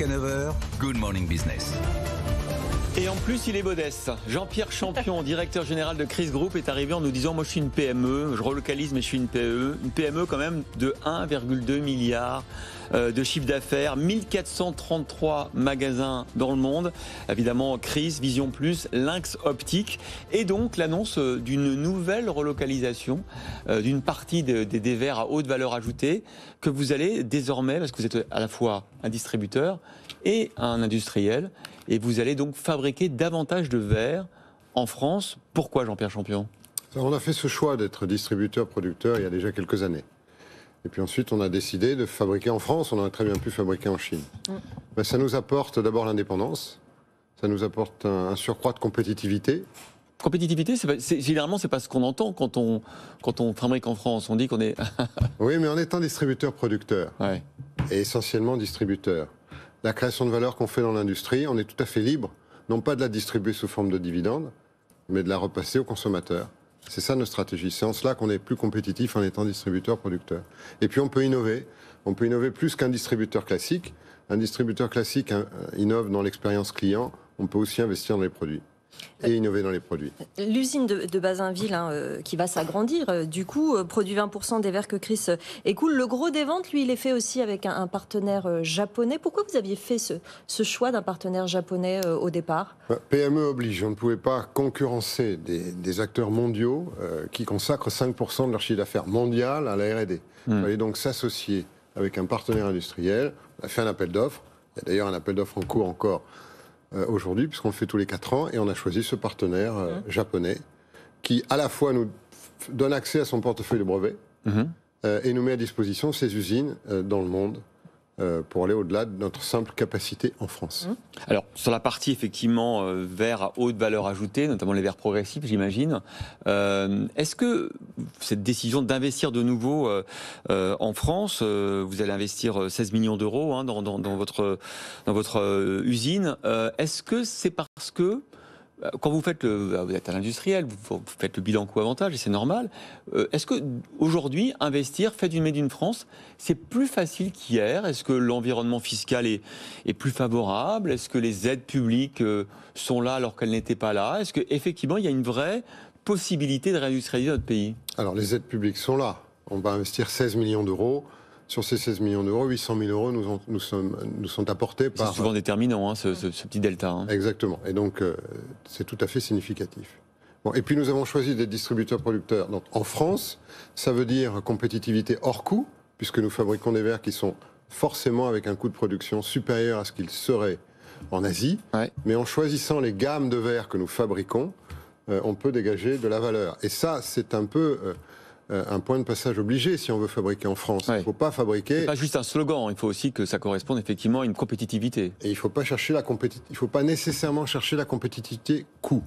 jusqu'à 9h, Good Morning Business. Et en plus, il est modeste. Jean-Pierre Champion, directeur général de Chris Group, est arrivé en nous disant « Moi, je suis une PME, je relocalise, mais je suis une PME quand même de 1,2 milliard de chiffre d'affaires, 1433 magasins dans le monde. Évidemment, Chris, Vision Plus, Lynx Optique. Et donc, l'annonce d'une nouvelle relocalisation d'une partie des verres à haute valeur ajoutée que vous allez désormais, parce que vous êtes à la fois un distributeur et un industriel, et vous allez donc fabriquer davantage de verres en France. Pourquoi, Jean-Pierre Champion ? On a fait ce choix d'être distributeur-producteur il y a déjà quelques années. Et puis ensuite, on a décidé de fabriquer en France. On aurait très bien pu fabriquer en Chine. Ben, ça nous apporte d'abord l'indépendance. Ça nous apporte un surcroît de compétitivité. Compétitivité, généralement, c'est pas ce qu'on entend quand on fabrique en France. On dit qu'on est... Oui, mais en étant distributeur-producteur, ouais. Et essentiellement distributeur, la création de valeur qu'on fait dans l'industrie, on est tout à fait libre, non pas de la distribuer sous forme de dividendes, mais de la repasser aux consommateurs. C'est ça notre stratégie. C'est en cela qu'on est plus compétitif en étant distributeur-producteur. Et puis on peut innover. On peut innover plus qu'un distributeur classique. Un distributeur classique innove dans l'expérience client. On peut aussi investir dans les produits. Et innover dans les produits. L'usine de Bazainville qui va s'agrandir, du coup, produit 20% des verres que Chris écoule. Le gros des ventes, lui, il est fait aussi avec un partenaire japonais. Pourquoi vous aviez fait ce choix d'un partenaire japonais au départ ? PME oblige. On ne pouvait pas concurrencer des acteurs mondiaux qui consacrent 5% de leur chiffre d'affaires mondial à la R&D. Il fallait donc s'associer avec un partenaire industriel. On a fait un appel d'offres. Il y a d'ailleurs un appel d'offres en cours encore aujourd'hui, puisqu'on le fait tous les 4 ans, et on a choisi ce partenaire japonais qui, à la fois, nous donne accès à son portefeuille de brevets et nous met à disposition ses usines dans le monde pour aller au-delà de notre simple capacité en France. Alors, sur la partie, effectivement, verre à haute valeur ajoutée, notamment les verres progressifs, j'imagine, est-ce que cette décision d'investir de nouveau en France, vous allez investir 16 millions d'euros dans votre usine, est-ce que c'est parce que quand vous faites vous êtes à l'industriel, vous faites le bilan coût-avantage et c'est normal. Est-ce que aujourd'hui investir, fait du Made in France, c'est plus facile qu'hier ? Est-ce que l'environnement fiscal est plus favorable ? Est-ce que les aides publiques sont là alors qu'elles n'étaient pas là ? Est-ce qu'effectivement il y a une vraie possibilité de réindustrialiser notre pays ? Alors les aides publiques sont là. On va investir 16 millions d'euros. Sur ces 16 millions d'euros, 800 000 euros nous sont apportés par... C'est souvent déterminant, ce petit delta. Exactement. Et donc, c'est tout à fait significatif. Bon, et puis, nous avons choisi d'être distributeurs-producteurs. Donc, en France, ça veut dire compétitivité hors coût, puisque nous fabriquons des verres qui sont forcément avec un coût de production supérieur à ce qu'il serait en Asie. Ouais. Mais en choisissant les gammes de verres que nous fabriquons, on peut dégager de la valeur. Et ça, c'est un peu... un point de passage obligé si on veut fabriquer en France. Ouais. Il ne faut pas fabriquer... C'est pas juste un slogan, il faut aussi que ça corresponde effectivement à une compétitivité. Et il ne faut pas chercher il faut pas nécessairement chercher la compétitivité coût.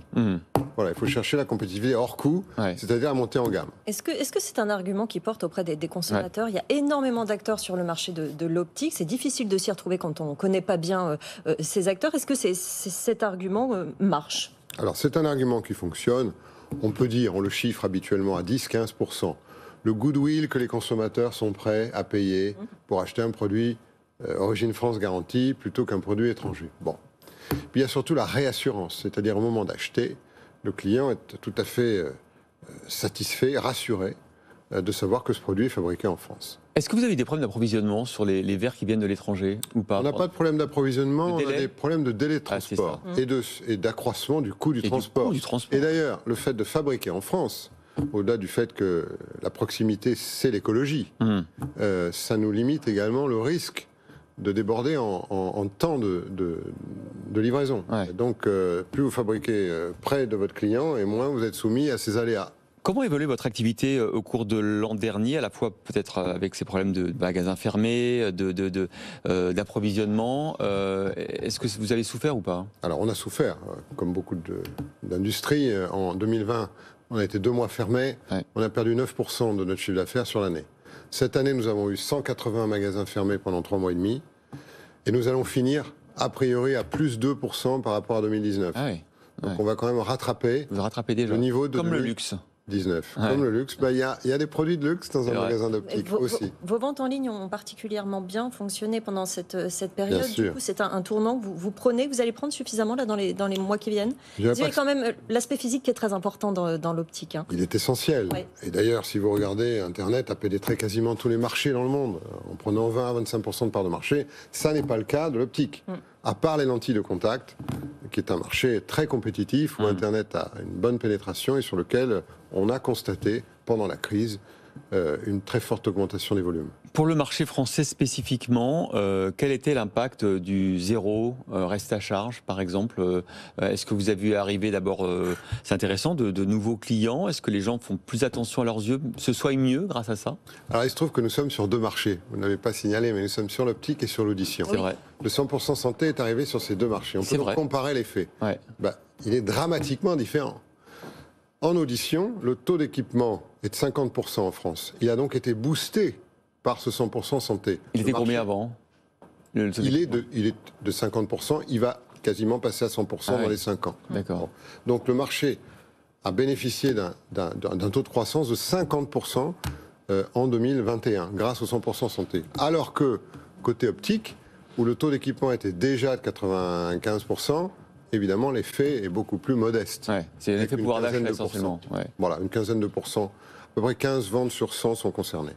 Voilà, il faut chercher la compétitivité hors coût, c'est-à-dire à monter en gamme. Est-ce que c'est un argument qui porte auprès des consommateurs ? Il y a énormément d'acteurs sur le marché de l'optique. C'est difficile de s'y retrouver quand on ne connaît pas bien ces acteurs. Est-ce que cet argument marche ? Alors, c'est un argument qui fonctionne. On peut dire, on le chiffre habituellement à 10-15%, le goodwill que les consommateurs sont prêts à payer pour acheter un produit origine France garantie plutôt qu'un produit étranger. Bon. Puis il y a surtout la réassurance, c'est-à-dire au moment d'acheter, le client est tout à fait satisfait, rassuré de savoir que ce produit est fabriqué en France. Est-ce que vous avez des problèmes d'approvisionnement sur les verres qui viennent de l'étranger ou pas ? On n'a pas de problème d'approvisionnement, on a des problèmes de délai de transport et d'accroissement du coût du transport. Et d'ailleurs, le fait de fabriquer en France, au-delà du fait que la proximité, c'est l'écologie, ça nous limite également le risque de déborder en temps de livraison. Ouais. Donc, plus vous fabriquez près de votre client, et moins vous êtes soumis à ces aléas. Comment évolue votre activité au cours de l'an dernier, à la fois peut-être avec ces problèmes de magasins fermés, d'approvisionnement est-ce que vous avez souffert ou pas ? Alors on a souffert, comme beaucoup d'industries. En 2020, on a été 2 mois fermés, on a perdu 9% de notre chiffre d'affaires sur l'année. Cette année, nous avons eu 180 magasins fermés pendant 3 mois et demi, et nous allons finir a priori à plus 2% par rapport à 2019. Ah oui. Donc on va quand même rattraper déjà. Le niveau de... Comme le luxe. 19. Comme le luxe, il y a des produits de luxe dans un magasin d'optique aussi. Vos ventes en ligne ont particulièrement bien fonctionné pendant cette période. Du coup, c'est un tournant que vous prenez, que vous allez prendre suffisamment là, dans les mois qui viennent. Il y a quand même l'aspect physique qui est très important dans l'optique. Hein. Il est essentiel. Oui. Et d'ailleurs, si vous regardez, Internet a pénétré quasiment tous les marchés dans le monde, en prenant 20 à 25% de part de marché. Ça n'est pas le cas de l'optique. À part les lentilles de contact, qui est un marché très compétitif, où Internet a une bonne pénétration et sur lequel on a constaté, pendant la crise, une très forte augmentation des volumes. Pour le marché français spécifiquement, quel était l'impact du zéro reste à charge, par exemple? Est-ce que vous avez vu arriver d'abord, c'est intéressant, de nouveaux clients? Est-ce que les gens font plus attention à leurs yeux, se soignent mieux grâce à ça? Alors il se trouve que nous sommes sur deux marchés. Vous n'avez pas signalé, mais nous sommes sur l'optique et sur l'audition. C'est vrai. Le 100% santé est arrivé sur ces deux marchés. On peut donc comparer les faits. Ouais. Il est dramatiquement différent. En audition, le taux d'équipement est de 50% en France. Il a donc été boosté par ce 100% santé. Il était combien avant? Il est de 50%. Il va quasiment passer à 100% dans les 5 ans. D'accord. Bon. Donc le marché a bénéficié d'un taux de croissance de 50% en 2021, grâce au 100% santé. Alors que, côté optique, où le taux d'équipement était déjà de 95%, évidemment, l'effet est beaucoup plus modeste. Ouais, c'est l'effet pouvoir d'achat essentiellement. Voilà, une quinzaine de pourcents. À peu près 15 ventes sur 100 sont concernées.